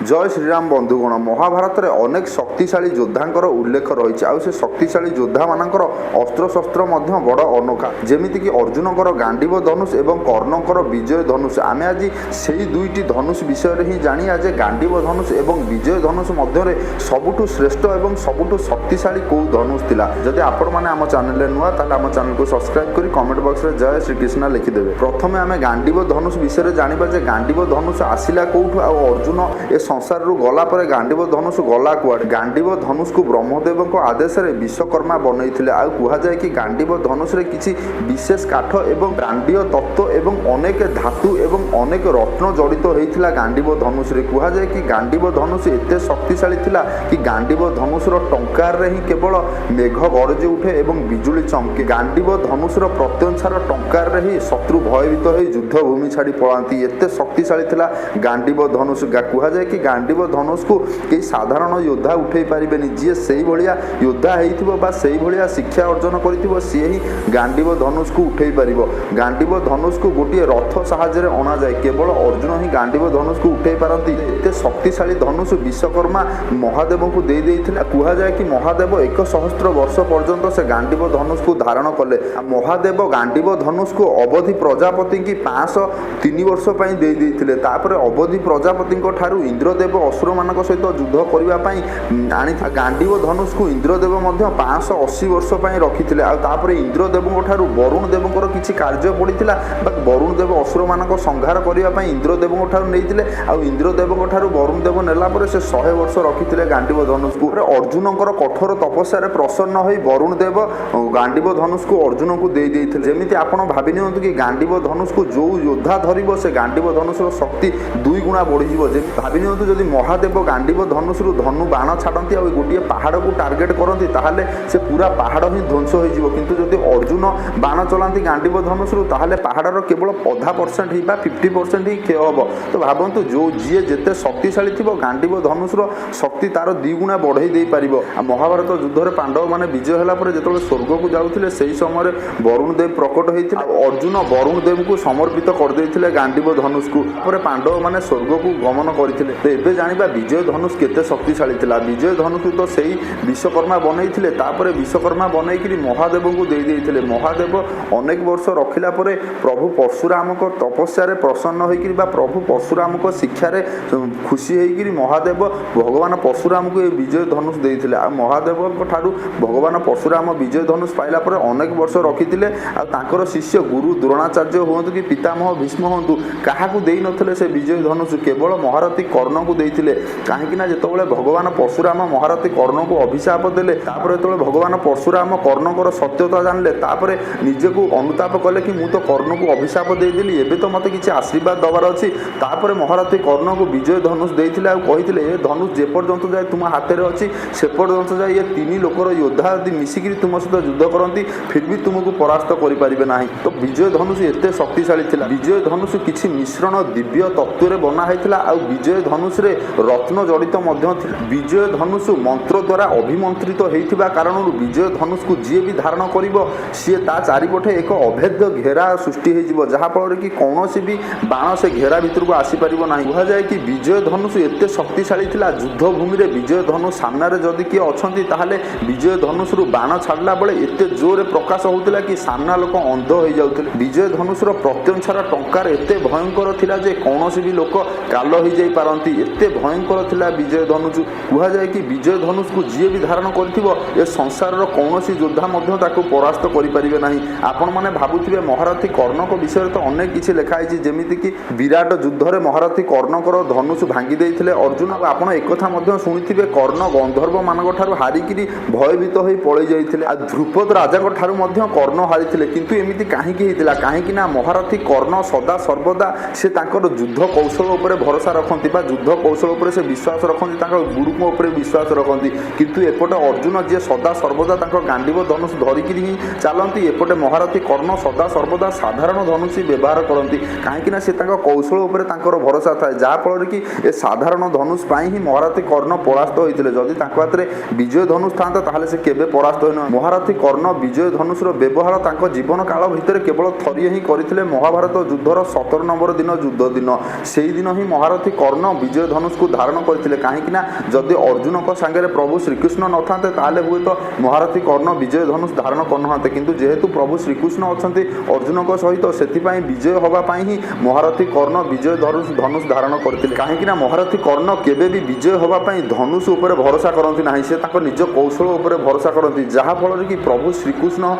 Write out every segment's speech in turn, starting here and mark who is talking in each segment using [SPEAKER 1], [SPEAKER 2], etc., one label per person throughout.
[SPEAKER 1] जय श्रीराम बंधुगण महाभारत रे अनेक शक्तिशाली योद्धांकर उल्लेख रही आउ से शक्तिशाली योद्धा मानकर अस्त्र शस्त्र बड़ अनोखा जमीक अर्जुनकर गांडीव धनुष एवं कर्णकर विजय धनुष आम आज से दुईटी धनुष विषय ही जाना जे गांडीव धनुष एवं विजय धनुष मध्य सबुठु श्रेष्ठ एवं सबुठु शक्तिशाली कौ धनुष थिला। जदि आपण माने आम चैनल नुआ ताले आम चैनल को सब्सक्राइब करी कमेंट बॉक्स रे जय श्री कृष्ण लिखिदेवे। प्रथमे आम गांडीव धनुष विषय जानिबा जे गांडीव धनुष आसिला कोठु आ अर्जुन ए संसार रु गला पर गांडीव धनुष गला कुआडे। गांडीव धनुष को ब्रह्मदेव आदेश रे विश्वकर्मा बनैथिले आ कुहा जाय कि गांडीव धनुष रे किछि विशेष काठ एवं ब्रांडीय तत्व एवं अनेक धातु एवं अनेक रत्न जड़ित होइथिला। गांडीव धनुष रे कुहा जाय कि गांडीव धनुष एते शक्तिशाली थिला कि गांडीव धनुष रो टंकार रे ही केवल मेघ गरज उठे एवं बिजुली चमके। गांडीव धनुष रो प्रत्यंछार टंकार रे ही शत्रु भयभीत होई युद्ध भूमि छाड़ी पलांती एते शक्तिशाली थिला गांडीव धनुष। कुहा जाय कि गांडीव धनुष को कई साधारण योद्धा उठे पारिबेनी जी सेही भलिया योद्धा हेइथिबो बा सेही भलिया शिक्षा अर्जन करिथिबो से ही गांडीव धनुष को उठे पारिबो। गांडीव धनुष को गोटे रथ साहाय्य अणा जाए केवल अर्जुन ही गांडीव धनुष को उठे पारती। एते शक्तिशाली धनुष विश्वकर्मा महादेव को दे देइथिले। कुहा जाय कि महादेव 100 वर्ष पर्यंत से गांडीव धनुष को धारण कले। महादेव गांडीव धनुष को अवधि प्रजापति की 503 वर्ष पई दे देइथिले। तापर अवधि प्रजापति ठारू इंद्रदेव असुर मान सहित युद्ध करने आनी गांडीव धनुष को इंद्रदेव 580 वर्ष पई रखिथिले। आ तापर इंद्रदेव ठारू वरुण देवकर किछि कार्य पड़िथिला वरुण देव असुर मान संहार करने इंद्रदेव ठारू नैथिले। आ इंद्रदेव ठारू वरुण देव नेला पर से 100 वर्ष रखिथिले गांडीव धनुष को। अर्जुनकर कठोर तपस्या प्रसन्न होई वरुण देव गांडीव धनुष को अर्जुन को दे देइथिले। जेमिति आपण भाबि नियंतु कि गांडीव धनुष को जो योद्धा धरिबो से गांडीव धनुष रो शक्ति 2 गुणा बढ़ी जिवो। भाबि नियंतु जदि महादेव गांडीव धनुष रु धनु बाण छाड़ती आ गोटे पहाड़ को टार्गेट करती ताहले से पूरा पहाड़ ही ध्वंस हो जिवो। किंतु जदि अर्जुन बाण चलांती गांडीव धनुष रु ताहले पहाड़र केवल 0.5% ही बा 50% ही क्षय हबो। तो भाबंतु जो जी जेते शक्तिशाली थिबो गांडीव धनुष रो शक्ति तार 2 गुणा बढ़ाई दे पारिबो। आ महाभारत युद्ध रे पांडव माने विजय होला पर जेतले स्वर्ग को जाउथिले सेही समय वरुण देव प्रकट होइथिले। अर्जुन वरुण देव को समर्पित कर देइथिले गांडीव धनुष को। पर पांडव माने स्वर्ग को गमन करथिले। तो एबे जानिबा विजय धनुष केते शक्तिशाली थिला। विजय धनुष तो सेही विश्वकर्मा बनैथिले। तापरे विश्वकर्मा बनैकरी महादेव को दे देइथिले। महादेव अनेक वर्ष रखिला परे प्रभु परशुराम को तपस्या रे प्रसन्न होइकरी बा प्रभु परशुराम को शिक्षा रे खुशी होइकरी महादेव भगवान परशुराम को विजय धनुष देइथिले। आ महादेव को ठारू भगवान परशुराम विजय धनुष पाइला परे अनेक वर्ष रखिथिले। आ तांकर शिष्य गुरु द्रोणाचार्य होंतु कि पितामह भीष्म होंतु काहाकू देइ नथिले से विजय धनुष केवल महारथी कर्ण को देइथिले। काहेकि ना जेतबेले भगवान परशुराम महारथी कर्ण को अभिशाप देले तापर जेतबेले भगवान परशुराम कर्णकर सत्यता जानले तापर निजे को अनुताप कले कि मु तो कर्ण को अभिशाप दे देली एबे तो मते किछि आशीर्वाद दबार अछि। तापर महारथी कर्ण को विजय धनुष देइथिले आ कहिथिले ए धनुष जे पर्यंत जाय तुम हाथ रे अछि से पर्यंत जाय ये 3 लोकर योद्धा यदि मिसिकरी तुम सहित युद्ध करंती फिर भी तुमको परास्त करि परिबे नाही। तो विजय धनुष एते शक्तिशाली थिला। विजय धनुष किछि मिश्रण दिव्य तत्व रे बना हैथिला। आ विजय धनुष रे रत्न जड़ित मध्य थिला। विजय धनुष मंत्र द्वारा अभिमंत्रित हेइथिबा कारणरु विजय धनुष को जे भी धारण करिवो से ता चारिपटे एक अभेद्य घेरा सृष्टि हे जिवो जहा फल कि कौनसी भी बाण से घेरा भीतर को आसी परिबो नाही। कहा जाय कि विजय धनुष एते शक्तिशाली थिला युद्ध भूमि रे विजय धनुष सामने रे जदि कि अछंती ताहले विजय धनुष रु बाण छाडला बेले एते जोरे प्रकाश होउतिला कि सामना लोक अंध होई जाउतिले। विजय धनुष रो प्रत्यंछार टंकार एते भयंकर थिला जे कौनसी भी लोक काल हो जाई पारंती एते भयंकर थिला विजय धनुष। कहा जाय कि विजय धनुष को जी भी धारण करथिबो ए संसार रो कौनसी योद्धा मध्य ताको परास्त करि परिबे नाही। आपण माने भाबुथिबे महारथी कर्ण को विषय तो अनेक किछि लेखा आइछि जेमिति कि विराट युद्ध रे महारथी कर्णकर धनुष भांगी देइथिले अर्जुन। आपण एक कथा मध्य सुनिथिबे कर्ण गंधर्व मानक ठारू हारिकिरी भयभीत होई पळै जाइथिले। आ ध्रुपद राजाक ठारू मध्य कर्ण हारिथिले। किंतु एमिति काहेकि हेतिला काहेकि ना महारथी कर्ण सदा सर्वदा से तांकर युद्ध कौशल उपरे भरोसा रखंती बा युद्ध कौशल उपरे से विश्वास रखंती तांकर गुरुक उपरे विश्वास रखंती। किंतु एपटे अर्जुन जे सदा सर्वदा तांकर गांडीव धनुष धरिकिरी ही चालंती एपटे महारथी कर्ण सदा सर्वदा साधारण धनुष व्यवहार करंती। काहेकि ना से तांकर कौशल उपरे तांकर भरोसा थाए जा फल कि ए साधारण धनुष पाई ही महारथी कर्ण परास्त होइतिले। जदि तांको हाथ रे विजय धनुष थांता ताहले से केबे परास्त होइना। महारथी कर्ण विजय धनुष रो व्यवहार तांको जीवन काल भितर केवल थरिये ही करथिले। महाभारत युद्धर 17 नंबर दिन युद्ध दिन सेही दिन ही महारथी कर्ण विजय धनुष को धारण करते कहीं जदि अर्जुन सांगे प्रभु श्रीकृष्ण न था हूँ तो महारथी कर्ण विजय धनुष धारण करना किंतु जेहेतु प्रभु श्रीकृष्ण अच्छा अर्जुन सहित से विजय होगापाई ही महारथी कर्ण विजय धनुष धारण करते कहीं महारथी कर्ण केवे भी विजय होगापाई धनुष उपर भरोसा करती ना से निज कौशल उपर भरोसा करती जहाँफल कि प्रभु श्रीकृष्ण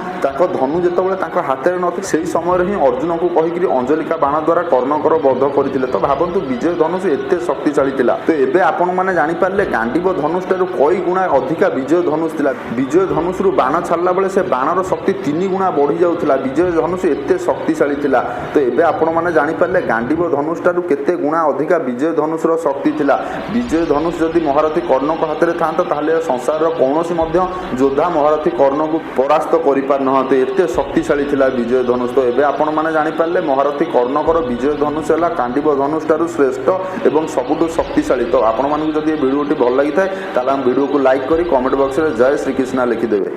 [SPEAKER 1] धनु जिते हाथ में नथे से समय ही अर्जुन को कहीकि अंजलिका बाण द्वारा कर्णकर बध करते तो भावतु विजय धनुष एत शक्तिशाली थिला। तो एबे आपण मैंने जानीपारे गांडीव धनुष ठार कई गुणा अधिका विजय धनुष थिला। विजय धनुष रु बाण छाड़ला बेले से बाणर शक्ति 3 गुणा बढ़ी जाउथिला। विजय धनुष एत शक्तिशाली थिला। तो एबे आपण मैंने जानीपारे गांडीव धनुष ठार केते गुणा अधिका विजय धनुष रो शक्ति थिला। विजय धनुष जदि महारथी कर्ण को हाथ में था ताहले संसार कौनसी योद्धा महारथी कर्ण को परास्त कर पार नहते एत शक्तिशाली थिला विजय धनुष। तो एबे आपण मैंने जानीपारे महारथी कर्णकर विजय धनुष है गांडीव धनुष ठार श्रेष्ठ एवं सबुठु शक्तिशाली। तो आपण मानक जदि भिडियोटी भल लगी थाए ताला भिडियो को लाइक करी कमेंट बॉक्स में जय श्रीकृष्ण लिखिदेवे।